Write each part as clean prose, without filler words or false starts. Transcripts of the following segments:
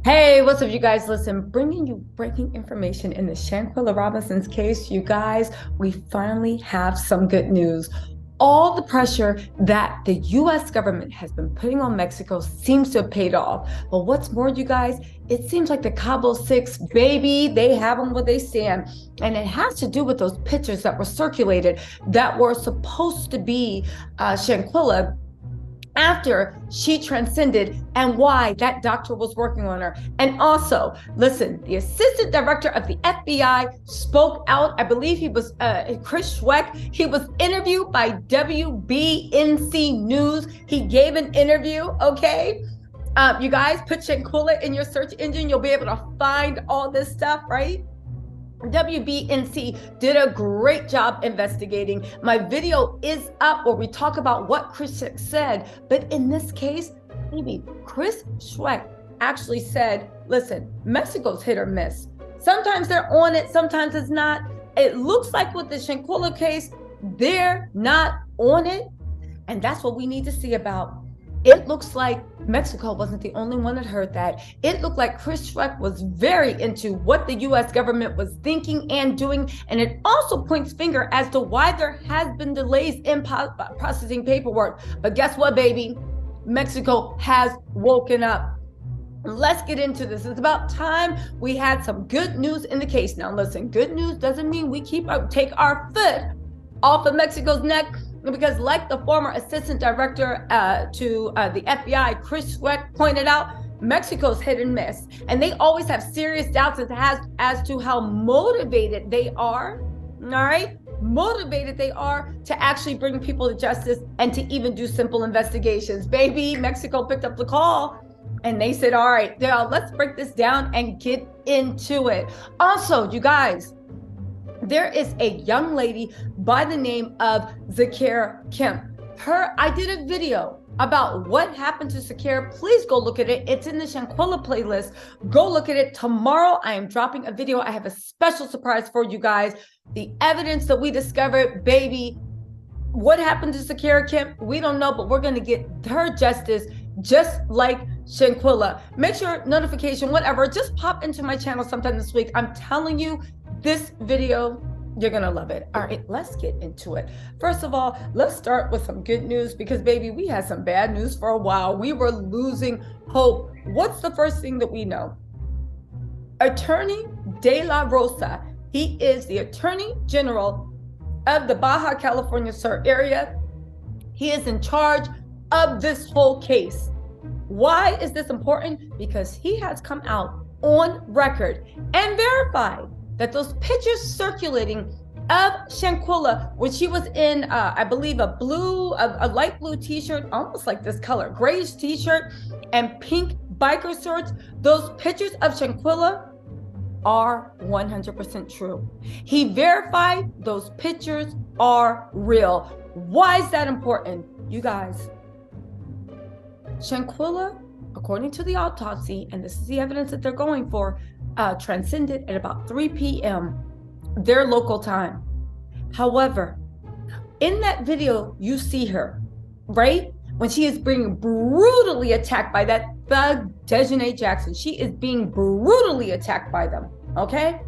Hey, what's up, you guys? Listen, bringing you breaking information in the Shanquella Robinson's case. You guys, we finally have some good news. All the pressure that the US government has been putting on Mexico seems to have paid off. But what's more, you guys, it seems like the Cabo6, baby, they have them where they stand. And it has to do with those pictures that were circulated that were supposed to be Shanquella after she transcended, and why that doctor was working on her. And also, listen, the assistant director of the FBI spoke out. I believe he was Chris Schweck. He was interviewed by WBNC News. He gave an interview, okay? You guys, put Shanquella in your search engine. You'll be able to find all this stuff, right? WBNC did a great job investigating. My video is up where we talk about what Chris said. But in this case, maybe Chris Schweck actually said, listen, Mexico's hit or miss. Sometimes they're on it, sometimes it's not. It looks like with the Shanquella case, they're not on it. And that's what we need to see about. It looks like Mexico wasn't the only one that heard that. It looked like Chris Schweck was very into what the US government was thinking and doing. And it also points finger as to why there has been delays in processing paperwork. But guess what, baby? Mexico has woken up. Let's get into this. It's about time we had some good news in the case. Now, listen, good news doesn't mean we take our foot off of Mexico's neck. Because like the former assistant director to the FBI, Chris Schweck, pointed out, Mexico's hit and miss. And they always have serious doubts as to how motivated they are, all right? Motivated they are to actually bring people to justice and to even do simple investigations. Baby, Mexico picked up the call and they said, all right, let's break this down and get into it. Also, you guys, there is a young lady by the name of Vacay Kemp. I did a video about what happened to Vacay. Please go look at it. It's in the Shanquella playlist. Go look at it. Tomorrow, I am dropping a video. I have a special surprise for you guys. The evidence that we discovered, baby, what happened to Vacay Kemp, we don't know, but we're going to get her justice just like Shanquella. Make sure notification, whatever, just pop into my channel sometime this week. I'm telling you, this video, you're gonna love it. All right, let's get into it. First of all, let's start with some good news because, baby, we had some bad news for a while. We were losing hope. What's the first thing that we know? Attorney De La Rosa, he is the Attorney General of the Baja California Sur area. He is in charge of this whole case. Why is this important? Because he has come out on record and verified that those pictures circulating of Shanquella, when she was in, I believe, a light blue t-shirt, almost like this color, grayish t-shirt and pink biker shorts, those pictures of Shanquella are 100% true. He verified those pictures are real. Why is that important? You guys, Shanquella, according to the autopsy, and this is the evidence that they're going for, transcended at about 3 p.m. their local time. However, in that video, you see her, right? When she is being brutally attacked by that thug, Dejanay Jackson. She is being brutally attacked by them, okay?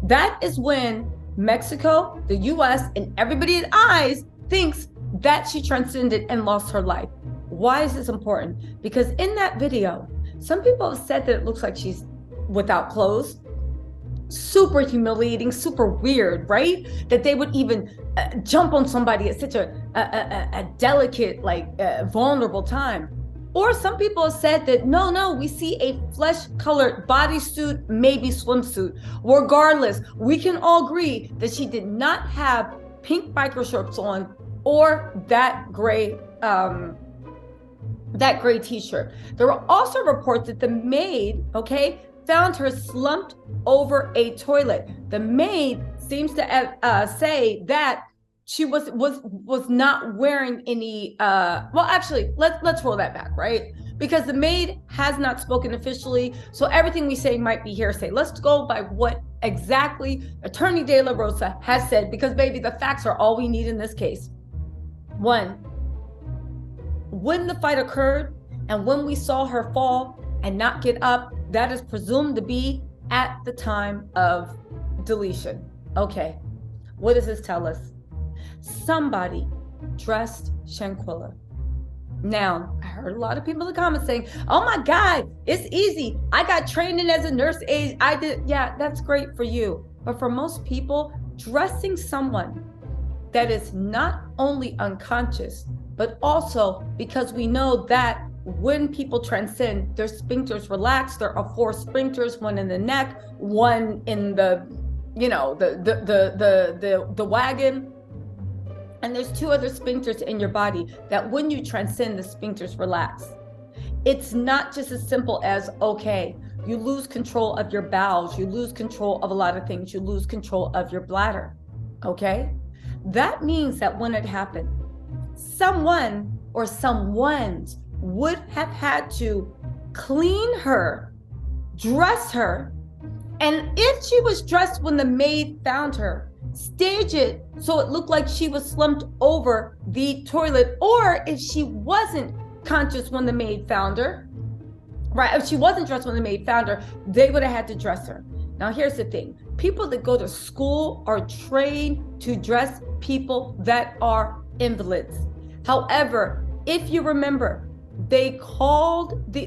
That is when Mexico, the US, and everybody's eyes thinks that she transcended and lost her life. Why is this important? Because in that video, some people have said that it looks like she's without clothes. Super humiliating, super weird, right? That they would even jump on somebody at such a delicate, vulnerable time. Or some people have said that, no, we see a flesh-colored bodysuit, maybe swimsuit. Regardless, we can all agree that she did not have pink biker shorts on or that gray t-shirt. There were also reports that the maid, found her slumped over a toilet. The maid seems to say that she was not wearing any. Well, actually, let's roll that back, right? Because the maid has not spoken officially, so everything we say might be hearsay. Let's go by what exactly Attorney De La Rosa has said, because, baby, the facts are all we need in this case. One, when the fight occurred and when we saw her fall, and not get up, that is presumed to be at the time of deletion. Okay, what does this tell us? Somebody dressed Shanquella. Now, I heard a lot of people in the comments saying, oh my God, it's easy. I got training as a nurse aide. I did. Yeah, that's great for you. But for most people, dressing someone that is not only unconscious, but also because we know that when people transcend, their sphincters relax. There are 4 sphincters, one in the neck, one in the, the wagon. And there's 2 other sphincters in your body that when you transcend, the sphincters relax. It's not just as simple as, okay, you lose control of your bowels, you lose control of a lot of things, you lose control of your bladder, okay? That means that when it happened, someone or someones would have had to clean her, dress her, and if she was dressed when the maid found her, stage it so it looked like she was slumped over the toilet, or if she wasn't conscious when the maid found her, right? If she wasn't dressed when the maid found her, they would have had to dress her. Now, here's the thing. People that go to school are trained to dress people that are invalids. However, if you remember, they called the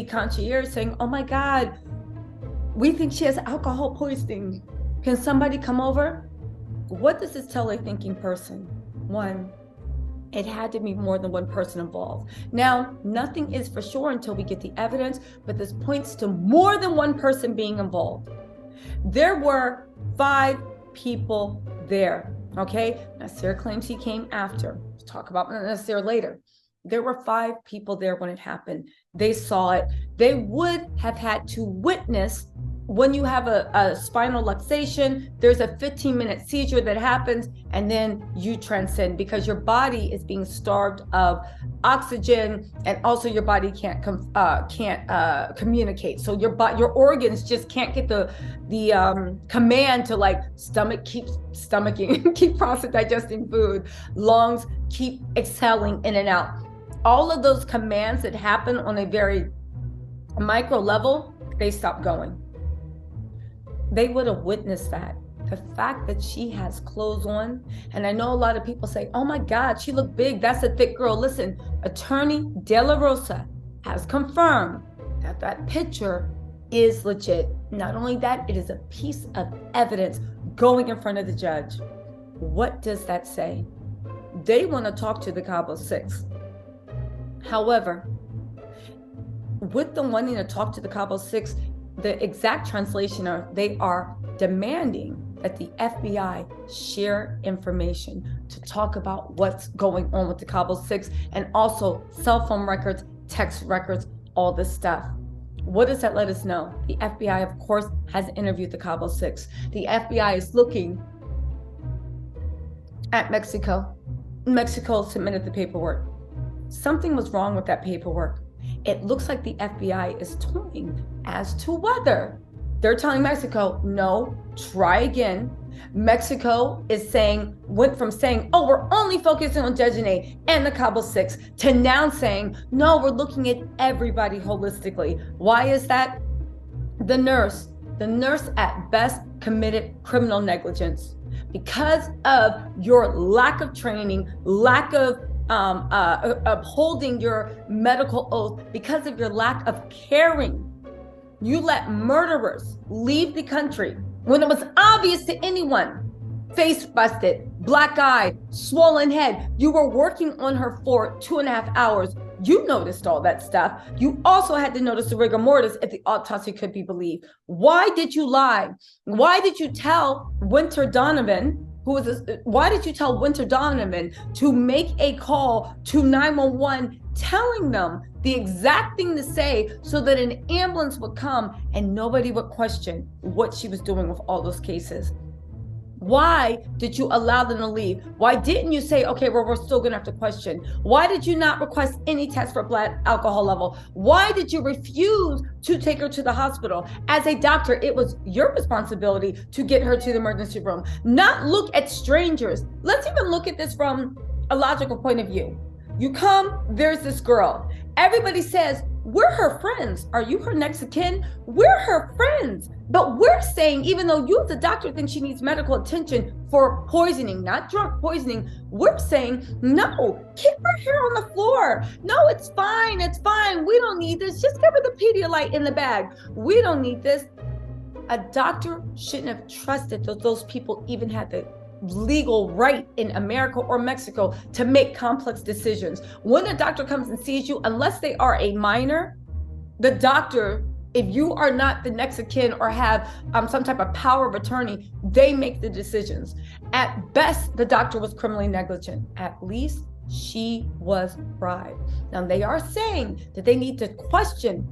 concierge saying, oh my God, we think she has alcohol poisoning. Can somebody come over? What does this tell a thinking person? 1, it had to be more than one person involved. Now, nothing is for sure until we get the evidence, but this points to more than one person being involved. There were 5 people there, okay? Nasir claims he came after. We'll talk about Nasir later. There were 5 people there when it happened. They saw it. They would have had to witness when you have a spinal luxation, there's a 15-minute seizure that happens, and then you transcend because your body is being starved of oxygen, and also your body can't communicate. So your organs just can't get the command to like keep stomaching, keep process digesting food, lungs keep exhaling in and out. All of those commands that happen on a very micro level, they stop going. They would have witnessed that. The fact that she has clothes on, and I know a lot of people say, oh my God, she looked big, that's a thick girl. Listen, Attorney De La Rosa has confirmed that that picture is legit. Not only that, it is a piece of evidence going in front of the judge. What does that say? They want to talk to the Cabo6. However, with them wanting to talk to the Cabo6, the exact translation are they are demanding that the FBI share information to talk about what's going on with the Cabo6 and also cell phone records, text records, all this stuff. What does that let us know? The FBI, of course, has interviewed the Cabo6. The FBI is looking at Mexico. Mexico submitted the paperwork. Something was wrong with that paperwork. It looks like the FBI is toying as to whether they're telling Mexico, no, try again. Mexico is went from saying, oh, we're only focusing on Jejene and the Cabo6 to now saying, no, we're looking at everybody holistically. Why is that? The nurse at best committed criminal negligence because of your lack of training, lack of upholding your medical oath, because of your lack of caring. You let murderers leave the country when it was obvious to anyone. Face busted, black eye, swollen head. You were working on her for 2.5 hours. You noticed all that stuff. You also had to notice the rigor mortis if the autopsy could be believed. Why did you lie? Why did you tell Winter Donovan, why did you tell Winter Donovan to make a call to 911 telling them the exact thing to say so that an ambulance would come and nobody would question what she was doing with all those cases? Why did you allow them to leave? Why didn't you say, okay, well, we're still gonna have to question? Why did you not request any test for blood alcohol level? Why did you refuse to take her to the hospital? As a doctor, it was your responsibility to get her to the emergency room, not look at strangers. Let's even look at this from a logical point of view. You come, there's this girl. Everybody says, we're her friends. Are you her next of kin? We're her friends. But we're saying, even though you as a doctor think she needs medical attention for poisoning, not drug poisoning, we're saying, no, keep her hair on the floor. No, it's fine. It's fine. We don't need this. Just give her the Pedialyte in the bag. We don't need this. A doctor shouldn't have trusted that those people even had the legal right in America or Mexico to make complex decisions. When a doctor comes and sees you, unless they are a minor, the doctor, if you are not the next of kin or have some type of power of attorney, they make the decisions. At best, the doctor was criminally negligent. At least she was bribed. Now they are saying that they need to question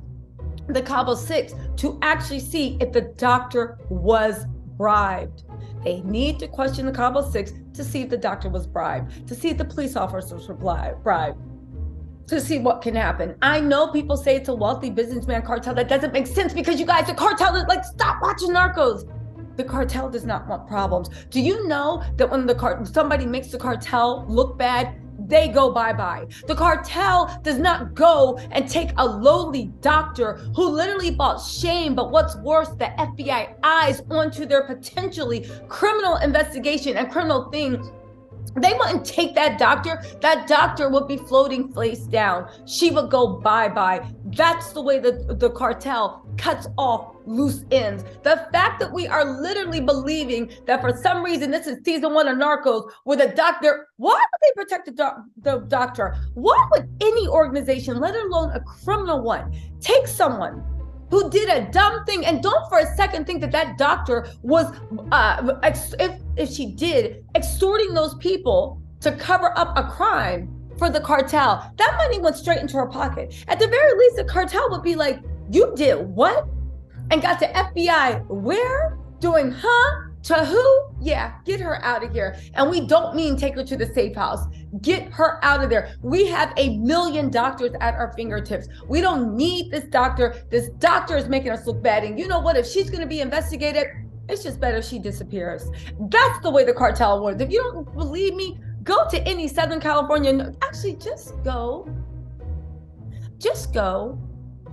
the Cabo6 to actually see if the doctor was bribed. They need to question the Cabo6 to see if the doctor was bribed, to see if the police officers were bribed, to see what can happen. I know people say it's a wealthy businessman cartel. That doesn't make sense because you guys, the cartel is like, stop watching Narcos. The cartel does not want problems. Do you know that when somebody makes the cartel look bad, they go bye-bye? The cartel does not go and take a lowly doctor who literally brought shame, but what's worse, the FBI eyes onto their potentially criminal investigation and criminal thing. They wouldn't take that doctor. That doctor would be floating face down. She would go bye-bye. That's the way the cartel cuts off loose ends. The fact that we are literally believing that for some reason, this is season 1 of Narcos, where the doctor, why would they protect the doctor? Why would any organization, let alone a criminal one, take someone who did a dumb thing, and don't for a second think that that doctor was, if she did, extorting those people to cover up a crime for the cartel? That money went straight into her pocket. At the very least, the cartel would be like, you did what? And got the FBI where? Doing to who? Yeah, get her out of here. And we don't mean take her to the safe house. Get her out of there. We have 1 million doctors at our fingertips. We don't need this doctor. This doctor is making us look bad. And you know what? If she's going to be investigated, it's just better she disappears. That's the way the cartel works. If you don't believe me, go to any Southern California. Actually, just go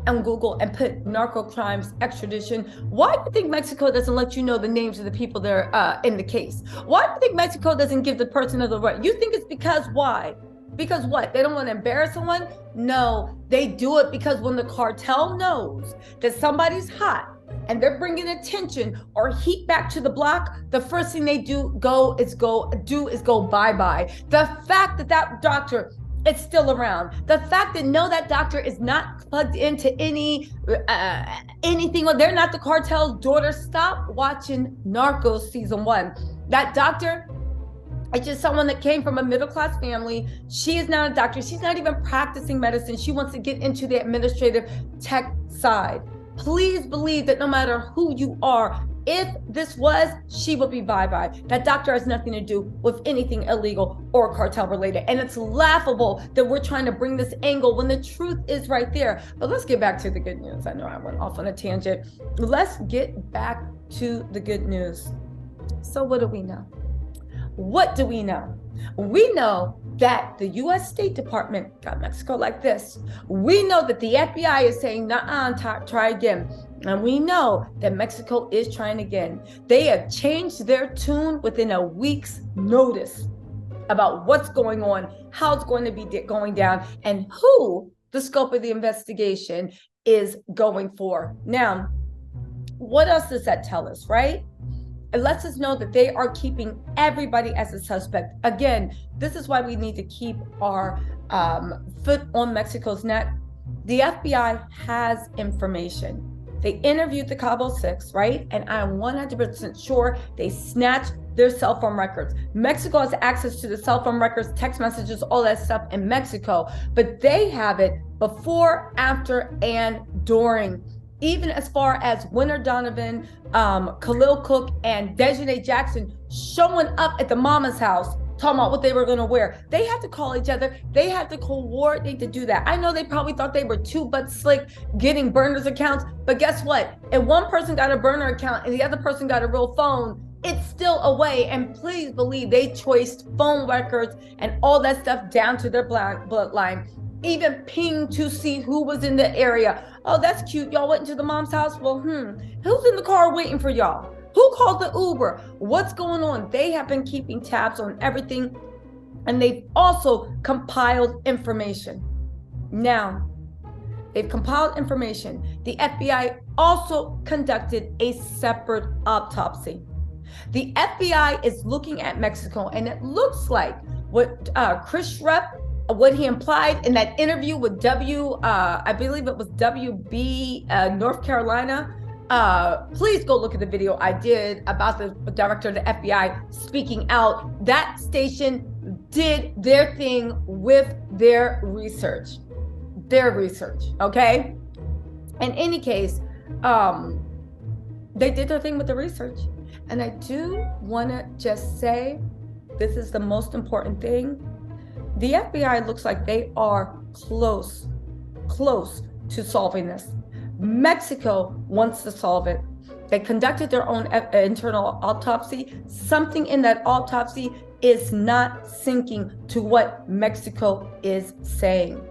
and Google and put narco crimes extradition. Why do you think Mexico doesn't let you know the names of the people that are in the case? Why do you think Mexico doesn't give the person of the right? You think it's because why? Because what? They don't want to embarrass someone? No, they do it because when the cartel knows that somebody's hot and they're bringing attention or heat back to the block, the first thing they do is go bye-bye. The fact that that doctor, it's still around. The fact that that doctor is not plugged into anything, or they're not the cartel's daughter. Stop watching Narcos season 1. That doctor, it's just someone that came from a middle-class family. She is not a doctor. She's not even practicing medicine. She wants to get into the administrative tech side. Please believe that no matter who you are, if this was, she would be bye-bye. That doctor has nothing to do with anything illegal or cartel related. And it's laughable that we're trying to bring this angle when the truth is right there. But let's get back to the good news. I know I went off on a tangent. Let's get back to the good news. So what do we know? What do we know? We know that the U.S. State Department got Mexico like this. We know that the FBI is saying, nah, try again. And we know that Mexico is trying again. They have changed their tune within a week's notice about what's going on, how it's going to be going down, and who the scope of the investigation is going for. Now, what else does that tell us, right? It lets us know that they are keeping everybody as a suspect. Again, this is why we need to keep our foot on Mexico's neck. The FBI has information. They interviewed the Cabo6, right? And I'm 100% sure they snatched their cell phone records. Mexico has access to the cell phone records, text messages, all that stuff in Mexico, but they have it before, after, and during. Even as far as Winter Donovan, Khalil Cook, and Desiree Jackson showing up at the mama's house, talking about what they were going to wear. They had to call each other. They had to coordinate to do that. I know they probably thought they were too butt slick getting burners accounts, but guess what? If one person got a burner account and the other person got a real phone, it's still away. And please believe they traced phone records and all that stuff down to their bloodline, even pinged to see who was in the area. Oh, that's cute. Y'all went into the mom's house. Well, who's in the car waiting for y'all? Who called the Uber? What's going on? They have been keeping tabs on everything, and they've also compiled information. Now, they've compiled information. The FBI also conducted a separate autopsy. The FBI is looking at Mexico, and it looks like what Chris Rep, what he implied in that interview with I believe it was WB North Carolina. Please go look at the video I did about the director of the FBI speaking out. That station did their thing with their research. Okay? In any case, they did their thing with the research. And I do want to just say, this is the most important thing. The FBI looks like they are close to solving this. Mexico wants to solve it. They conducted their own internal autopsy. Something in that autopsy is not syncing to what Mexico is saying.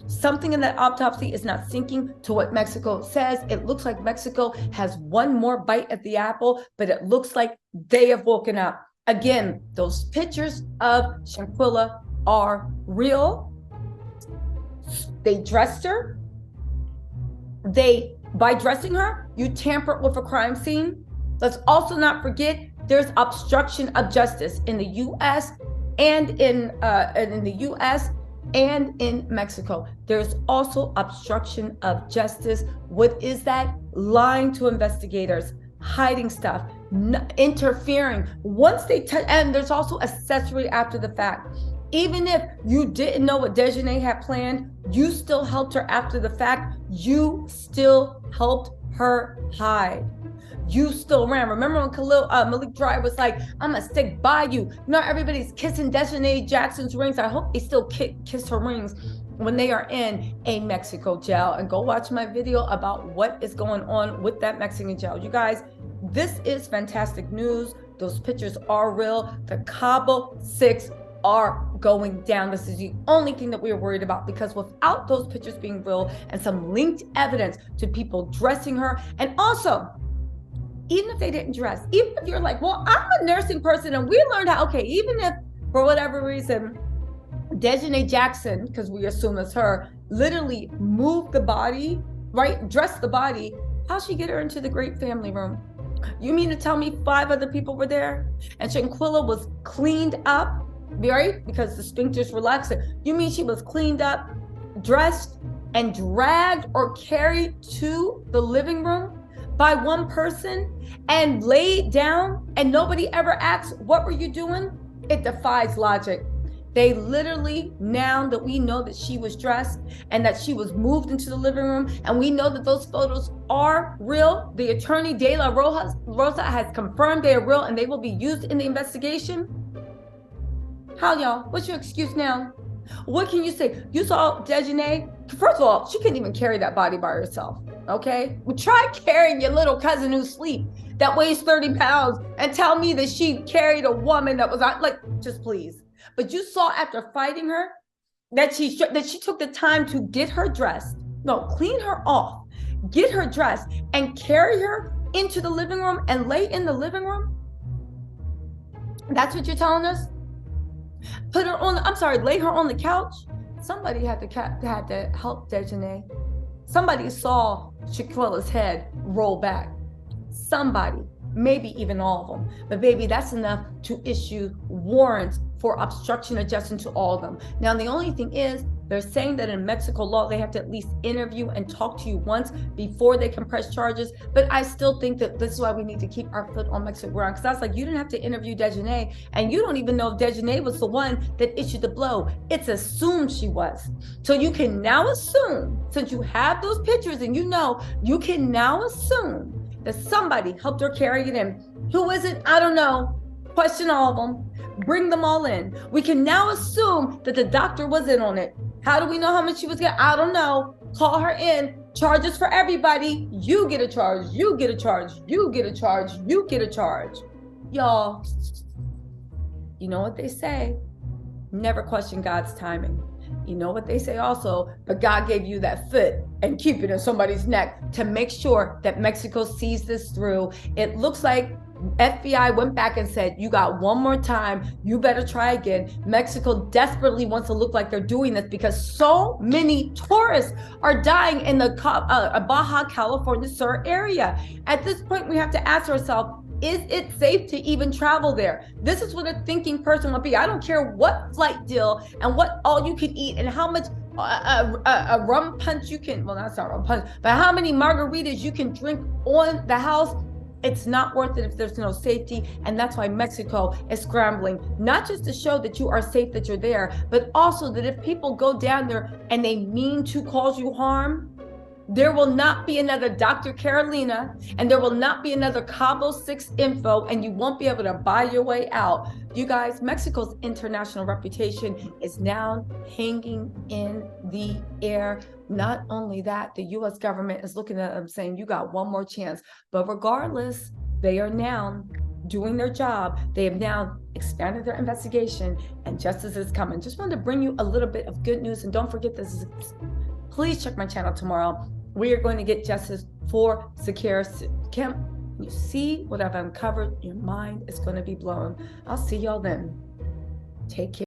Something in that autopsy is not syncing to what Mexico says. It looks like Mexico has one more bite at the apple, but it looks like they have woken up. Again, those pictures of Shanquella are real. They dressed her. By dressing her, you tampered with a crime scene. Let's also not forget there's obstruction of justice in the U.S. and in the U.S. and in Mexico. There's also obstruction of justice. What is that? Lying to investigators, hiding stuff, interfering. Once they and there's also accessory after the fact. Even if you didn't know what Desjardins had planned, you still helped her after the fact. You still helped her hide. You still ran. Remember when Malik Dry was like, I'm gonna stick by you. Not everybody's kissing Desjardins Jackson's rings. I hope they still kiss her rings when they are in a Mexico jail. And go watch my video about what is going on with that Mexican jail. You guys, this is fantastic news. Those pictures are real. The Cabo6 are going down. This is the only thing that we are worried about, because without those pictures being real and some linked evidence to people dressing her, and also, even if they didn't dress, even if you're like, well, I'm a nursing person and we learned how, okay, even if for whatever reason, Desjardins Jackson, because we assume it's her, literally moved the body, right, dressed the body, how'd she get her into the great family room? You mean to tell me 5 other people were there and Shanquella was cleaned up, right? Because the sphincters relaxed. You mean she was cleaned up, dressed, and dragged or carried to the living room by one person and laid down and nobody ever asked, what were you doing? It defies logic. They literally, now that we know that she was dressed and that she was moved into the living room, and we know that those photos are real, the attorney De La Rosa has confirmed they are real and they will be used in the investigation. How, y'all? What's your excuse now? What can you say? You saw Desjardins? First of all, she couldn't even carry that body by herself, okay? Well, try carrying your little cousin who's asleep that weighs 30 pounds and tell me that she carried a woman that was like, just please. But you saw after fighting her that she took the time to get her dressed, no, clean her off, get her dressed, and carry her into the living room and lay in the living room? That's what you're telling us? Put her on, lay her on the couch? Somebody had to help Desjardins. Somebody saw Shanquella's head roll back. Somebody, maybe even all of them. But baby, that's enough to issue warrants for obstruction of justice to all of them. Now, the only thing is, they're saying that in Mexico law, they have to at least interview and talk to you once before they can press charges. But I still think that this is why we need to keep our foot on Mexican ground. Because I was like, you didn't have to interview Desjardins, and you don't even know if Desjardins was the one that issued the blow. It's assumed she was. So you can now assume, since you have those pictures and you can now assume that somebody helped her carry it in. Who is it? I don't know. Question all of them. Bring them all in. We can now assume that the doctor was in on it. How do we know how much she was getting? I don't know. Call her in. Charges for everybody. You get a charge. You get a charge. You get a charge. You get a charge. Y'all, you know what they say? Never question God's timing. You know what they say also, but God gave you that foot and keep it in somebody's neck to make sure that Mexico sees this through. It looks like FBI went back and said, you got one more time, you better try again. Mexico desperately wants to look like they're doing this because so many tourists are dying in the Baja California Sur area. At this point, we have to ask ourselves, is it safe to even travel there? This is what a thinking person would be. I don't care what flight deal and what all you can eat and how much a rum punch you can, well, that's not rum punch, but how many margaritas you can drink on the house. It's not worth it if there's no safety. And that's why Mexico is scrambling, not just to show that you are safe, that you're there, but also that if people go down there and they mean to cause you harm, there will not be another Dr. Carolina, and there will not be another Cabo6 info, and you won't be able to buy your way out. You guys, Mexico's international reputation is now hanging in the air. Not only that, the US government is looking at them saying, you got one more chance. But regardless, they are now doing their job. They have now expanded their investigation, and justice is coming. Just wanted to bring you a little bit of good news, and don't forget this. Please check my channel tomorrow. We are going to get justice for Sakira Kemp. You see what I've uncovered, your mind is going to be blown. I'll see y'all then. Take care.